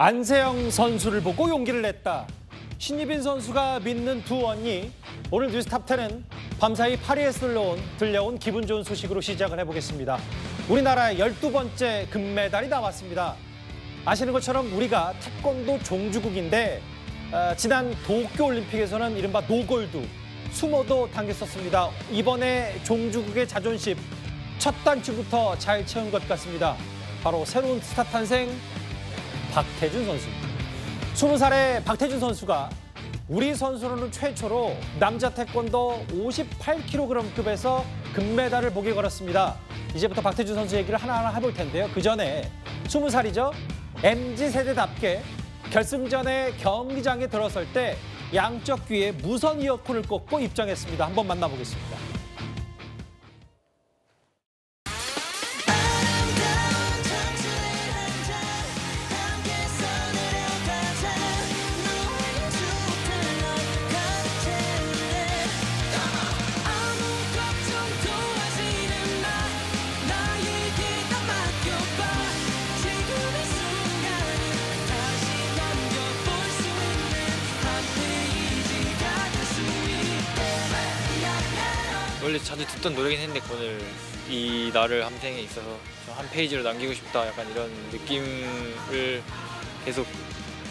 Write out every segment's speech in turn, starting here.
안세영 선수를 보고 용기를 냈다. 신유빈 선수가 믿는 두 언니. 오늘 뉴스탑10은 밤사이 파리에서 들려온 기분 좋은 소식으로 시작을 해보겠습니다. 우리나라의 12번째 금메달이 나왔습니다. 아시는 것처럼 우리가 태권도 종주국인데 지난 도쿄올림픽에서는 이른바 노골드, 수모도 당겼었습니다. 이번에 종주국의 자존심 첫 단추부터 잘 채운 것 같습니다. 바로 새로운 스타 탄생 박태준 선수입니다. 20살의 박태준 선수가 우리 선수로는 최초로 남자 태권도 58kg급에서 금메달을 목에 걸었습니다. 이제부터 박태준 선수 얘기를 하나하나 해볼 텐데요. 그 전에 20살이죠. MZ세대답게 결승전에 경기장에 들어설 때 양쪽 귀에 무선 이어폰을 꽂고 입장했습니다. 한번 만나보겠습니다. 원래 자주 듣던 노래긴 했는데 오늘 이 날을 함생에 있어서 한 페이지로 남기고 싶다 약간 이런 느낌을 계속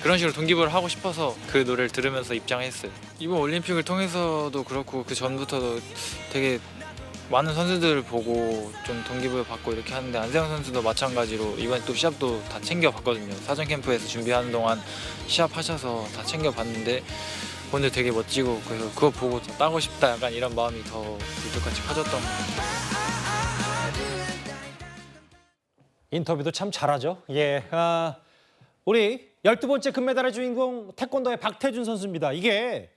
그런 식으로 동기부여를 하고 싶어서 그 노래를 들으면서 입장했어요. 이번 올림픽을 통해서도 그렇고 그 전부터도 되게 많은 선수들을 보고 좀 동기부여 받고 이렇게 하는데 안세영 선수도 마찬가지로 이번에 또 시합도 다 챙겨봤거든요. 사전 캠프에서 준비하는 동안 시합하셔서 다 챙겨봤는데 오늘 되게 멋지고 그래서 그거 보고 더 따고 싶다 약간 이런 마음이 더 물뚝같이 커졌던 것 같아요. 인터뷰도 참 잘하죠. 예, 우리 12번째 금메달의 주인공 태권도의 박태준 선수입니다. 이거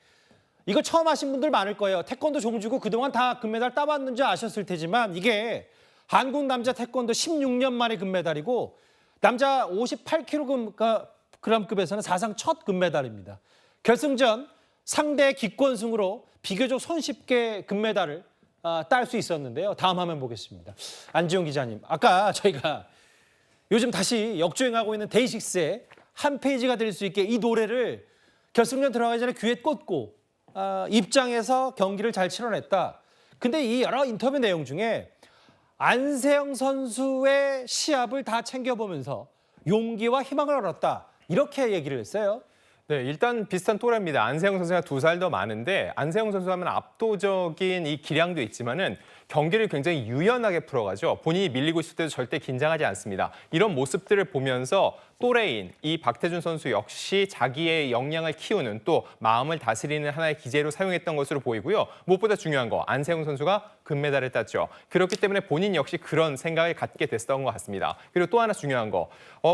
처음 하신 분들 많을 거예요. 태권도 종주고 그동안 다 금메달 따봤는지 아셨을 테지만 이게 한국 남자 태권도 16년 만에 금메달이고 남자 58kg급에서는 사상 첫 금메달입니다. 결승전 상대 기권승으로 비교적 손쉽게 금메달을 딸 수 있었는데요. 다음 화면 보겠습니다. 안지용 기자님, 아까 저희가 요즘 다시 역주행하고 있는 데이식스의 한 페이지가 될 수 있게 이 노래를 결승전 들어가기 전에 귀에 꽂고 입장에서 경기를 잘 치러냈다. 근데 이 여러 인터뷰 내용 중에 안세영 선수의 시합을 다 챙겨보면서 용기와 희망을 얻었다. 이렇게 얘기를 했어요. 네, 일단 비슷한 또래입니다. 안세영 선수가 2살 더 많은데 안세영 선수 하면 압도적인 이 기량도 있지만은 경기를 굉장히 유연하게 풀어가죠. 본인이 밀리고 있을 때도 절대 긴장하지 않습니다. 이런 모습들을 보면서 또래인 이 박태준 선수 역시 자기의 역량을 키우는 또 마음을 다스리는 하나의 기제로 사용했던 것으로 보이고요. 무엇보다 중요한 거 안세영 선수가 금메달을 땄죠. 그렇기 때문에 본인 역시 그런 생각을 갖게 됐던 것 같습니다. 그리고 또 하나 중요한 거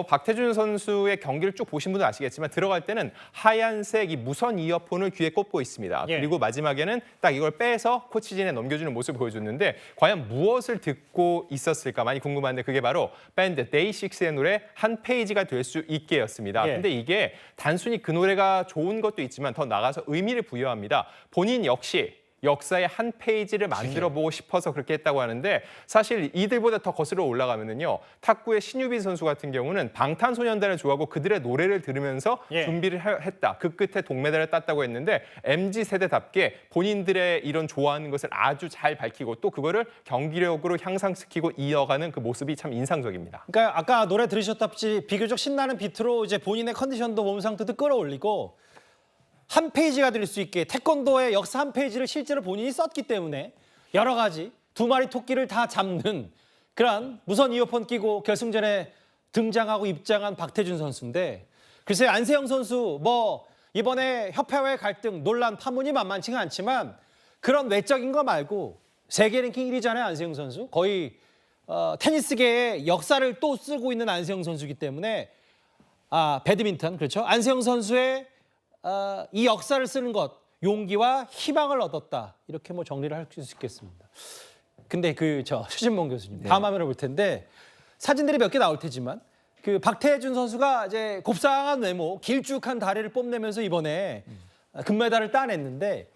박태준 선수의 경기를 쭉 보신 분들 아시겠지만 들어갈 때는 하얀색 이 무선 이어폰을 귀에 꽂고 있습니다. 예. 그리고 마지막에는 딱 이걸 빼서 코치진에 넘겨주는 모습을 보여줬는데 과연 무엇을 듣고 있었을까 많이 궁금한데 그게 바로 밴드 데이식스의 노래 한 페이지가 될 수 있게였습니다. 예. 근데 이게 단순히 그 노래가 좋은 것도 있지만 더 나가서 의미를 부여합니다. 본인 역시 역사의 한 페이지를 만들어보고 싶어서 그렇게 했다고 하는데 사실 이들보다 더 거슬러 올라가면은요. 탁구의 신유빈 선수 같은 경우는 방탄소년단을 좋아하고 그들의 노래를 들으면서 준비를 했다. 그 끝에 동메달을 땄다고 했는데 MZ세대답게 본인들의 이런 좋아하는 것을 아주 잘 밝히고 또 그거를 경기력으로 향상시키고 이어가는 그 모습이 참 인상적입니다. 그러니까 아까 노래 들으셨다시피 비교적 신나는 비트로 이제 본인의 컨디션도 몸 상태도 끌어올리고 한 페이지가 될 수 있게 태권도의 역사 한 페이지를 실제로 본인이 썼기 때문에 여러 가지 두 마리 토끼를 다 잡는 그런 무선 이어폰 끼고 결승전에 등장하고 입장한 박태준 선수인데 글쎄 안세영 선수 이번에 협회와의 갈등 논란 파문이 만만치가 않지만 그런 외적인 거 말고 세계 랭킹 1위잖아요. 안세영 선수 거의 테니스계의 역사를 또 쓰고 있는 안세영 선수이기 때문에 배드민턴 그렇죠. 안세영 선수의 이 역사를 쓰는 것, 용기와 희망을 얻었다. 이렇게 정리를 할 수 있겠습니다. 근데 최진봉 교수님, 다음 화면을 볼 텐데 사진들이 몇 개 나올 테지만 그 박태준 선수가 이제 곱상한 외모, 길쭉한 다리를 뽐내면서 이번에 금메달을 따냈는데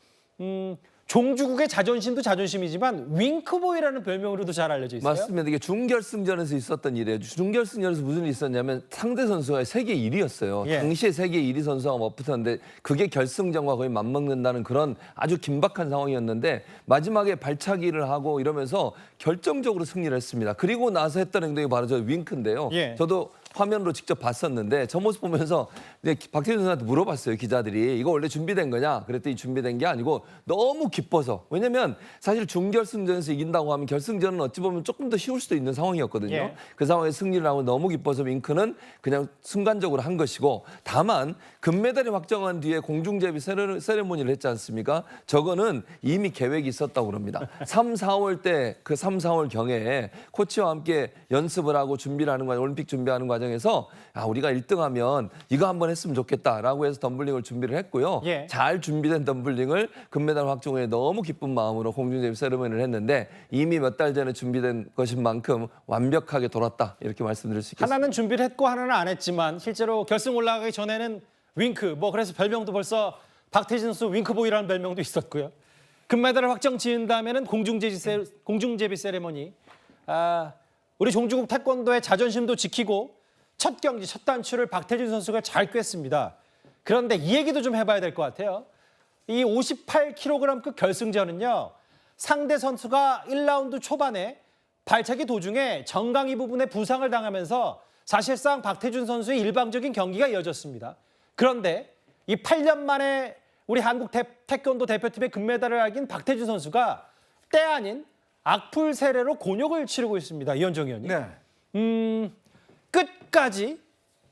종주국의 자존심도 자존심이지만 윙크보이라는 별명으로도 잘 알려져 있어요. 맞습니다. 이게 준결승전에서 있었던 일이에요. 준결승전에서 무슨 일이 있었냐면 상대 선수가 세계 1위였어요. 예. 당시에 세계 1위 선수가 맞붙었는데 그게 결승전과 거의 맞먹는다는 그런 아주 긴박한 상황이었는데 마지막에 발차기를 하고 이러면서 결정적으로 승리를 했습니다. 그리고 나서 했던 행동이 바로 저 윙크인데요. 예. 저도 화면으로 직접 봤었는데 저 모습 보면서 이제 박태준 선수한테 물어봤어요. 기자들이 이거 원래 준비된 거냐? 그랬더니 준비된 게 아니고 너무 기뻐서. 왜냐면 사실 준결승전에서 이긴다고 하면 결승전은 어찌 보면 조금 더 쉬울 수도 있는 상황이었거든요. 예. 그 상황에 승리를 하고 너무 기뻐서 윙크는 그냥 순간적으로 한 것이고 다만 금메달이 확정한 뒤에 공중제비 세레모니를 했지 않습니까? 저거는 이미 계획이 있었다고 그럽니다. 3, 4월 때 그 3, 4월 경에 코치와 함께 연습을 하고 준비를 하는 과정, 올림픽 준비하는 과정에서 우리가 1등하면 이거 한번 했으면 좋겠다라고 해서 덤블링을 준비를 했고요. 예. 잘 준비된 덤블링을 금메달 확정 후에 너무 기쁜 마음으로 공중제비 세레모니를 했는데 이미 몇 달 전에 준비된 것인 만큼 완벽하게 돌았다 이렇게 말씀드릴 수 있겠습니다. 하나는 준비를 했고 하나는 안 했지만 실제로 결승 올라가기 전에는 윙크, 그래서 별명도 벌써 박태진 선수 윙크보이라는 별명도 있었고요. 금메달을 확정 지은 다음에는 공중제비 세레머니. 우리 종주국 태권도의 자존심도 지키고 첫 경기, 첫 단추를 박태진 선수가 잘 꿰습니다. 그런데 이 얘기도 좀 해봐야 될 것 같아요. 이 58kg급 결승전은요. 상대 선수가 1라운드 초반에 발차기 도중에 정강이 부분에 부상을 당하면서 사실상 박태준 선수의 일방적인 경기가 이어졌습니다. 그런데 이 8년 만에 우리 한국 태권도 대표팀의 금메달을 알긴 박태준 선수가 때 아닌 악플 세례로 곤욕을 치르고 있습니다. 이현정 의원님. 네. 끝까지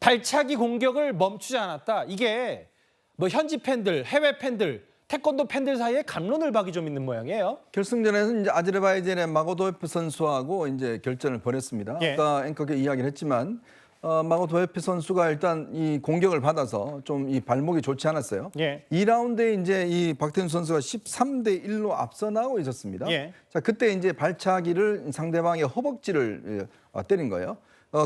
발차기 공격을 멈추지 않았다. 이게 뭐 현지 팬들, 해외 팬들, 태권도 팬들 사이에 갑론을 박이 좀 있는 모양이에요. 결승전에서 이제 아제르바이잔의 마고도예프 선수하고 이제 결전을 벌였습니다. 예. 아까 앵커가 이야기를 했지만 마고도예프 선수가 일단 이 공격을 받아서 좀 이 발목이 좋지 않았어요. 예. 2라운드에 이제 이 박태준 선수가 13대 1로 앞서 나가고 있었습니다. 예. 자, 그때 이제 발차기를 상대방의 허벅지를 때린 거예요.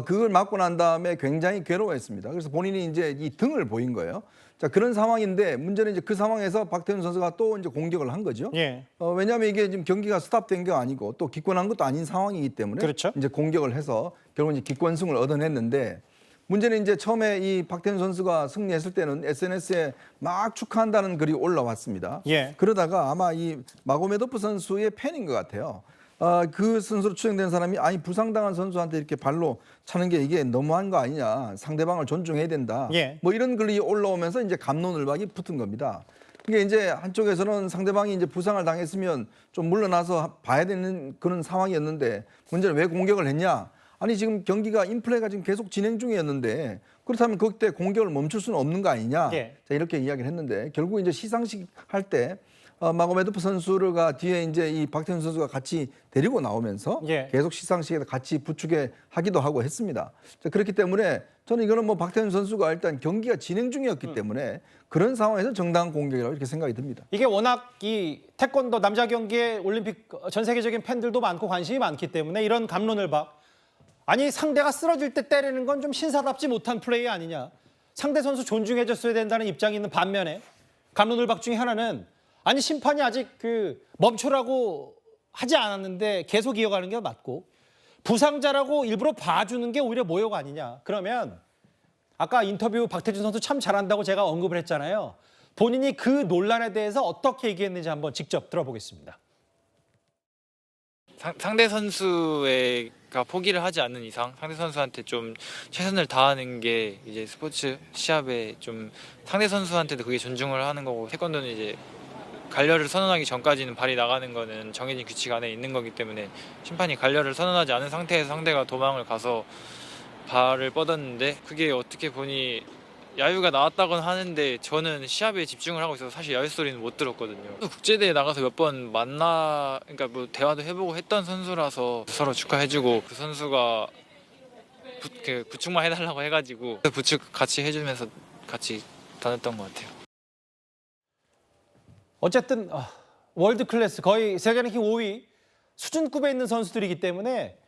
그걸 맞고 난 다음에 굉장히 괴로워했습니다. 그래서 본인이 이제 이 등을 보인 거예요. 자, 그런 상황인데 문제는 이제 그 상황에서 박태준 선수가 또 이제 공격을 한 거죠. 예. 왜냐하면 이게 지금 경기가 스탑된 게 아니고 또 기권한 것도 아닌 상황이기 때문에 그렇죠. 이제 공격을 해서 결국 이제 기권승을 얻어냈는데 문제는 이제 처음에 이 박태준 선수가 승리했을 때는 SNS에 막 축하한다는 글이 올라왔습니다. 예. 그러다가 아마 이 마고메도프 선수의 팬인 것 같아요. 그 선수로 추정된 사람이 부상당한 선수한테 이렇게 발로 차는 게 이게 너무한 거 아니냐. 상대방을 존중해야 된다. 예. 뭐 이런 글이 올라오면서 이제 갑론을박이 붙은 겁니다. 이게 이제 한쪽에서는 상대방이 이제 부상을 당했으면 좀 물러나서 봐야 되는 그런 상황이었는데 문제는 왜 공격을 했냐? 아니 지금 경기가 인플레이가 지금 계속 진행 중이었는데 그렇다면 그때 공격을 멈출 수는 없는 거 아니냐? 예. 자, 이렇게 이야기를 했는데 결국 이제 시상식 할 때 마고메도프 선수가 뒤에 이제 이 박태준 선수가 같이 데리고 나오면서 예. 계속 시상식에서 같이 부축에 하기도 하고 했습니다. 자, 그렇기 때문에 저는 이거는 뭐 박태준 선수가 일단 경기가 진행 중이었기 때문에 그런 상황에서 정당한 공격이라고 이렇게 생각이 듭니다. 이게 워낙 이 태권도 남자 경기에 올림픽 전 세계적인 팬들도 많고 관심이 많기 때문에 이런 갑론을 박. 아니 상대가 쓰러질 때 때리는 건 좀 신사답지 못한 플레이 아니냐. 상대 선수 존중해줬어야 된다는 입장이 있는 반면에 갑론을 박 중에 하나는 아니 심판이 아직 멈추라고 하지 않았는데 계속 이어가는 게 맞고 부상자라고 일부러 봐주는 게 오히려 모욕 아니냐. 그러면 아까 인터뷰 박태준 선수 참 잘한다고 제가 언급을 했잖아요. 본인이 그 논란에 대해서 어떻게 얘기했는지 한번 직접 들어보겠습니다. 상대 선수가 포기를 하지 않는 이상 상대 선수한테 좀 최선을 다하는 게 이제 스포츠 시합에 좀 상대 선수한테도 그게 존중을 하는 거고 태권도는 이제 갈려를 선언하기 전까지는 발이 나가는 거는 정해진 규칙 안에 있는 거기 때문에 심판이 갈려를 선언하지 않은 상태에서 상대가 도망을 가서 발을 뻗었는데 그게 어떻게 보니 야유가 나왔다고는 하는데 저는 시합에 집중을 하고 있어서 사실 야유 소리는 못 들었거든요. 국제대회 나가서 몇 번 그러니까 뭐 대화도 해보고 했던 선수라서 서로 축하해주고 그 선수가 부축만 해달라고 해가지고 부축 같이 해주면서 같이 다녔던 것 같아요. 어쨌든 월드 클래스 거의 세계 랭킹 5위 수준급에 있는 선수들이기 때문에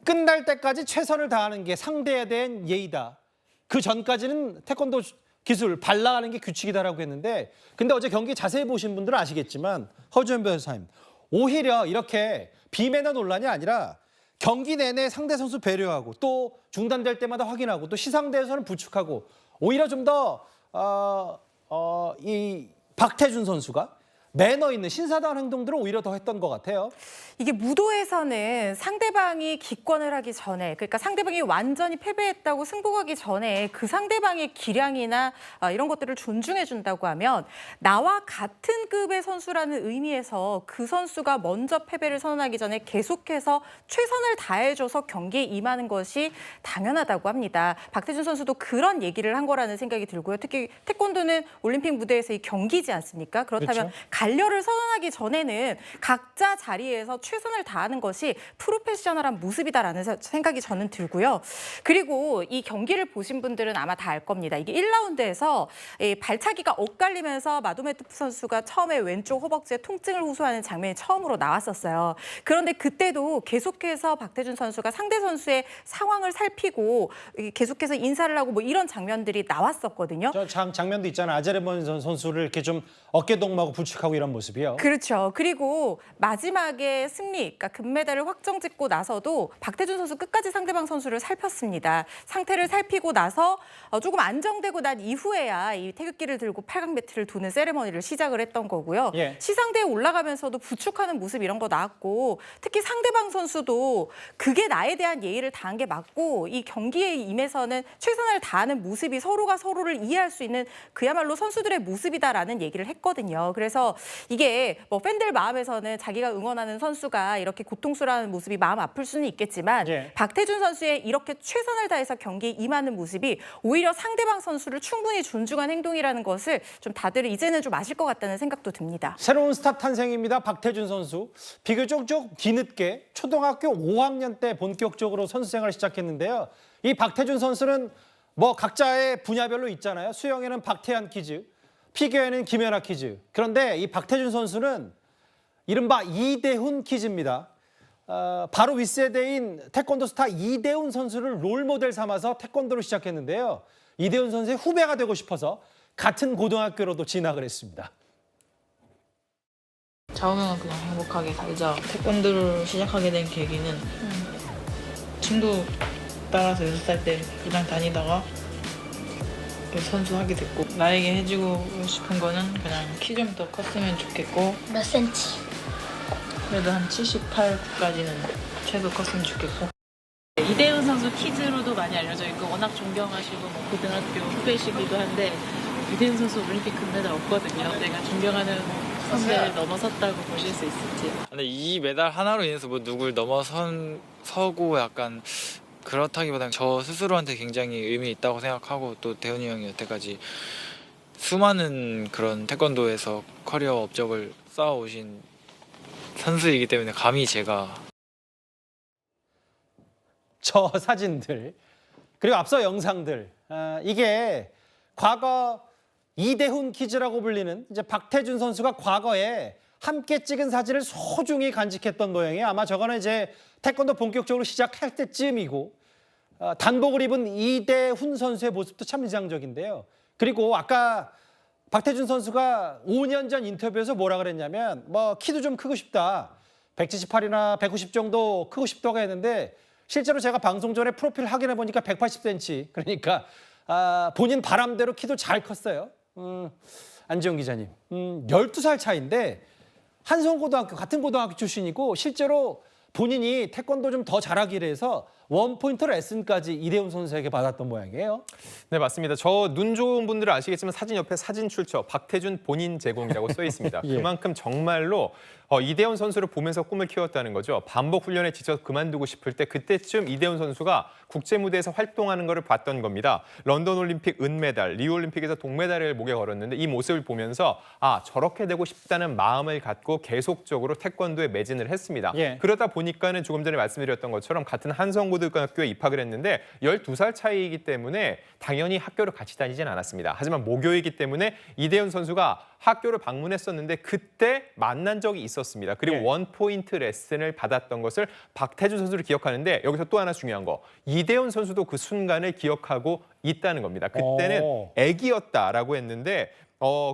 끝날 때까지 최선을 다하는 게 상대에 대한 예의다. 그 전까지는 태권도 기술 발라가는 게 규칙이다라고 했는데 근데 어제 경기 자세히 보신 분들은 아시겠지만 허주현 변호사님 오히려 이렇게 비매너 논란이 아니라 경기 내내 상대 선수 배려하고 또 중단될 때마다 확인하고 또 시상대에서는 부축하고 오히려 좀 더 이 박태준 선수가 매너 있는 신사다운 행동들을 오히려 더 했던 것 같아요. 이게 무도에서는 상대방이 기권을 하기 전에, 그러니까 상대방이 완전히 패배했다고 승복하기 전에 그 상대방의 기량이나 이런 것들을 존중해 준다고 하면 나와 같은 급의 선수라는 의미에서 그 선수가 먼저 패배를 선언하기 전에 계속해서 최선을 다해줘서 경기에 임하는 것이 당연하다고 합니다. 박태준 선수도 그런 얘기를 한 거라는 생각이 들고요. 특히 태권도는 올림픽 무대에서의 경기지 않습니까? 그렇다면 그렇죠. 갈려를 선언하기 전에는 각자 자리에서 최선을 다하는 것이 프로페셔널한 모습이다라는 생각이 저는 들고요. 그리고 이 경기를 보신 분들은 아마 다 알 겁니다. 이게 1라운드에서 발차기가 엇갈리면서 마도메토프 선수가 처음에 왼쪽 허벅지에 통증을 호소하는 장면이 처음으로 나왔었어요. 그런데 그때도 계속해서 박태준 선수가 상대 선수의 상황을 살피고 계속해서 인사를 하고 뭐 이런 장면들이 나왔었거든요. 저 장면도 있잖아요. 아제르바이잔 선수를 이렇게 좀 어깨동무하고 부축하고 이런 모습이요. 그렇죠. 그리고 마지막에 승리, 그러니까 금메달을 확정짓고 나서도 박태준 선수 끝까지 상대방 선수를 살폈습니다. 상태를 살피고 나서 조금 안정되고 난 이후에야 이 태극기를 들고 8강 매트를 도는 세레머니를 시작을 했던 거고요. 예. 시상대에 올라가면서도 부축하는 모습 이런 거 나왔고 특히 상대방 선수도 그게 나에 대한 예의를 다한 게 맞고 이 경기에 임해서는 최선을 다하는 모습이 서로가 서로를 이해할 수 있는 그야말로 선수들의 모습이다라는 얘기를 했거든요. 그래서 이게 뭐 팬들 마음에서는 자기가 응원하는 선수가 이렇게 고통스러워하는 모습이 마음 아플 수는 있겠지만 예. 박태준 선수의 이렇게 최선을 다해서 경기에 임하는 모습이 오히려 상대방 선수를 충분히 존중한 행동이라는 것을 좀 다들 이제는 좀 아실 것 같다는 생각도 듭니다. 새로운 스타 탄생입니다. 박태준 선수. 비교적 좀 뒤늦게 초등학교 5학년 때 본격적으로 선수 생활을 시작했는데요. 이 박태준 선수는 뭐 각자의 분야별로 있잖아요. 수영에는 박태환 퀴즈, 피겨에는 김연아 퀴즈. 그런데 이 박태준 선수는 이른바 이대훈 퀴즈입니다. 바로 윗세대인 태권도 스타 이대훈 선수를 롤모델 삼아서 태권도를 시작했는데요. 이대훈 선수의 후배가 되고 싶어서 같은 고등학교로도 진학을 했습니다. 자오명은 그냥 행복하게 살자. 태권도를 시작하게 된 계기는 친구 따라서 6살 때 부장 다니다가 선수 하게 됐고 나에게 해주고 싶은 거는 그냥 키 좀 더 컸으면 좋겠고 몇 센치? 그래도 한 78까지는 최소 컸으면 좋겠고 이대훈 선수 키즈로도 많이 알려져 있고 워낙 존경하시고 뭐 고등학교 후배시기도 한데 이대훈 선수 올림픽 금메달 없거든요. 내가 존경하는 선배를 넘어섰다고 보실 수 있을지. 근데 이 메달 하나로 인해서 뭐 누굴 넘어서고 약간 그렇다기보다는 저 스스로한테 굉장히 의미 있다고 생각하고 또 대훈이 형이 여태까지 수많은 그런 태권도에서 커리어 업적을 쌓아오신 선수이기 때문에 감히 제가 저 사진들 그리고 앞서 영상들 이게 과거 이대훈 퀴즈라고 불리는 이제 박태준 선수가 과거에 함께 찍은 사진을 소중히 간직했던 모양이에요. 아마 저거는 이제 태권도 본격적으로 시작할 때쯤이고 단복을 입은 이대훈 선수의 모습도 참 인상적인데요. 그리고 아까 박태준 선수가 5년 전 인터뷰에서 뭐라 그랬냐면 뭐 키도 좀 크고 싶다. 178이나 190 정도 크고 싶다고 했는데 실제로 제가 방송 전에 프로필 확인해 보니까 180cm. 그러니까 본인 바람대로 키도 잘 컸어요. 안지영 기자님. 12살 차인데 한성고등학교 같은 고등학교 출신이고 실제로 본인이 태권도 좀 더 잘하기 위해서 원포인트 레슨까지 이대훈 선수에게 받았던 모양이에요. 네, 맞습니다. 저 눈 좋은 분들은 아시겠지만 사진 옆에 사진 출처 박태준 본인 제공이라고 써 있습니다. 예. 그만큼 정말로 이대훈 선수를 보면서 꿈을 키웠다는 거죠. 반복 훈련에 지쳐 그만두고 싶을 때 그때쯤 이대훈 선수가 국제 무대에서 활동하는 것을 봤던 겁니다. 런던 올림픽 은메달, 리우 올림픽에서 동메달을 목에 걸었는데 이 모습을 보면서 저렇게 되고 싶다는 마음을 갖고 계속적으로 태권도에 매진을 했습니다. 예. 그러다 보니까는 조금 전에 말씀드렸던 것처럼 같은 한성고 중앙고등학교에 입학을 했는데 12살 차이이기 때문에 당연히 학교를 같이 다니진 않았습니다. 하지만 모교이기 때문에 이대훈 선수가 학교를 방문했었는데 그때 만난 적이 있었습니다. 그리고 예. 원포인트 레슨을 받았던 것을 박태준 선수를 기억하는데 여기서 또 하나 중요한 거. 이대훈 선수도 그 순간을 기억하고 있다는 겁니다. 그때는 애기였다라고 했는데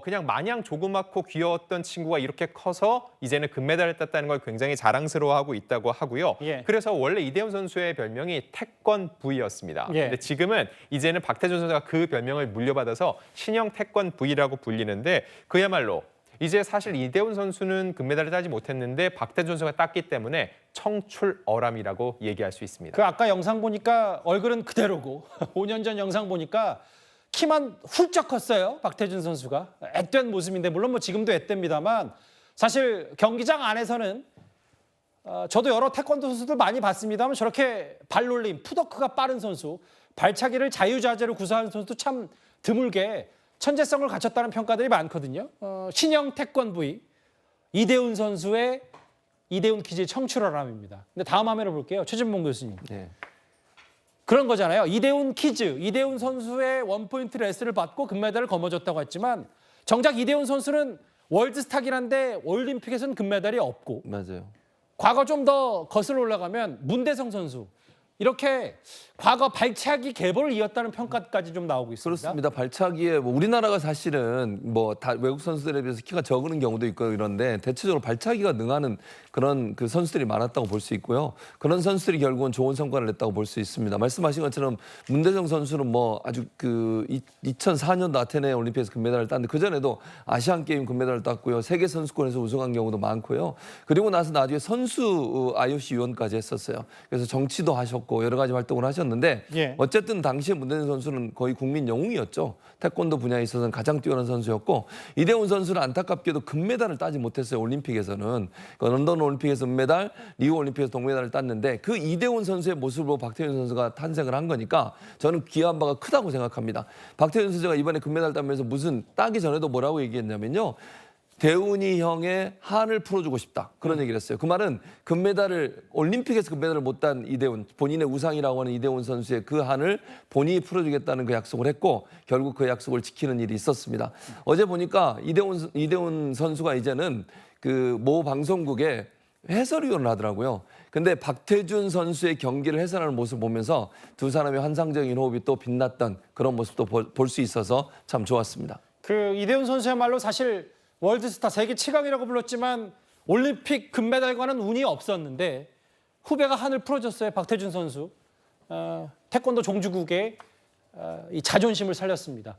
그냥 마냥 조그맣고 귀여웠던 친구가 이렇게 커서 이제는 금메달을 땄다는 걸 굉장히 자랑스러워하고 있다고 하고요. 예. 그래서 원래 이대훈 선수의 별명이 태권부이였습니다. 예. 근데 지금은 이제는 박태준 선수가 그 별명을 물려받아서 신형 태권부이라고 불리는데 그야말로 이제 사실 이대훈 선수는 금메달을 따지 못했는데 박태준 선수가 땄기 때문에 청출어람이라고 얘기할 수 있습니다. 그 아까 영상 보니까 얼굴은 그대로고 5년 전 영상 보니까 키만 훌쩍 컸어요. 박태준 선수가. 앳된 모습인데 물론 뭐 지금도 앳됩니다만 사실 경기장 안에서는 저도 여러 태권도 선수들 많이 봤습니다만 저렇게 발놀림, 풋워크가 빠른 선수, 발차기를 자유자재로 구사하는 선수도 참 드물게 천재성을 갖췄다는 평가들이 많거든요. 신형 태권부이 이대훈 선수의 이대훈 퀴즈의 청출어람입니다. 근데 다음 화면을 볼게요. 최진봉 교수님. 네. 그런 거잖아요. 이대훈 퀴즈, 이대훈 선수의 원포인트 레슨을 받고 금메달을 거머쥐었다고 했지만 정작 이대훈 선수는 월드스타긴 한데 올림픽에서는 금메달이 없고 맞아요. 과거 좀 더 거슬러 올라가면 문대성 선수 이렇게 과거 발차기 계보를 이었다는 평가까지 좀 나오고 있습니다. 그렇습니다. 발차기에 뭐 우리나라가 사실은 뭐 다 외국 선수들에 비해서 키가 적은 경우도 있고 이런데 대체적으로 발차기가 능하는 그런 그 선수들이 많았다고 볼 수 있고요. 그런 선수들이 결국은 좋은 성과를 냈다고 볼 수 있습니다. 말씀하신 것처럼 문대성 선수는 뭐 아주 그 2004년도 아테네 올림픽에서 금메달을 땄는데 그 전에도 아시안 게임 금메달을 땄고요. 세계 선수권에서 우승한 경우도 많고요. 그리고 나서 나중에 선수 IOC 위원까지 했었어요. 그래서 정치도 하셨고 여러 가지 활동을 하셨는데 예. 어쨌든 당시에 문대성 선수는 거의 국민 영웅이었죠. 태권도 분야에 있어서는 가장 뛰어난 선수였고 이대훈 선수는 안타깝게도 금메달을 따지 못했어요. 올림픽에서는. 런던 올림픽에서 은메달, 리우 올림픽에서 동메달을 땄는데 그 이대훈 선수의 모습을 보고 박태준 선수가 탄생을 한 거니까 저는 귀한 바가 크다고 생각합니다. 박태준 선수가 이번에 금메달 따면서 무슨 따기 전에도 뭐라고 얘기했냐면요. 대훈이 형의 한을 풀어주고 싶다. 그런 얘기를 했어요. 그 말은 금메달을 올림픽에서 금메달을 못 딴 이대훈, 본인의 우상이라고 하는 이대훈 선수의 그 한을 본인이 풀어주겠다는 그 약속을 했고 결국 그 약속을 지키는 일이 있었습니다. 어제 보니까 이대훈 선수가 이제는 그 모 방송국에 해설위원을 하더라고요. 근데 박태준 선수의 경기를 해설하는 모습을 보면서 두 사람의 환상적인 호흡이 또 빛났던 그런 모습도 볼 수 있어서 참 좋았습니다. 그 이대훈 선수야말로 사실 월드스타 세계 7강이라고 불렀지만 올림픽 금메달과는 운이 없었는데 후배가 한을 풀어줬어요. 박태준 선수. 태권도 종주국의 이 자존심을 살렸습니다.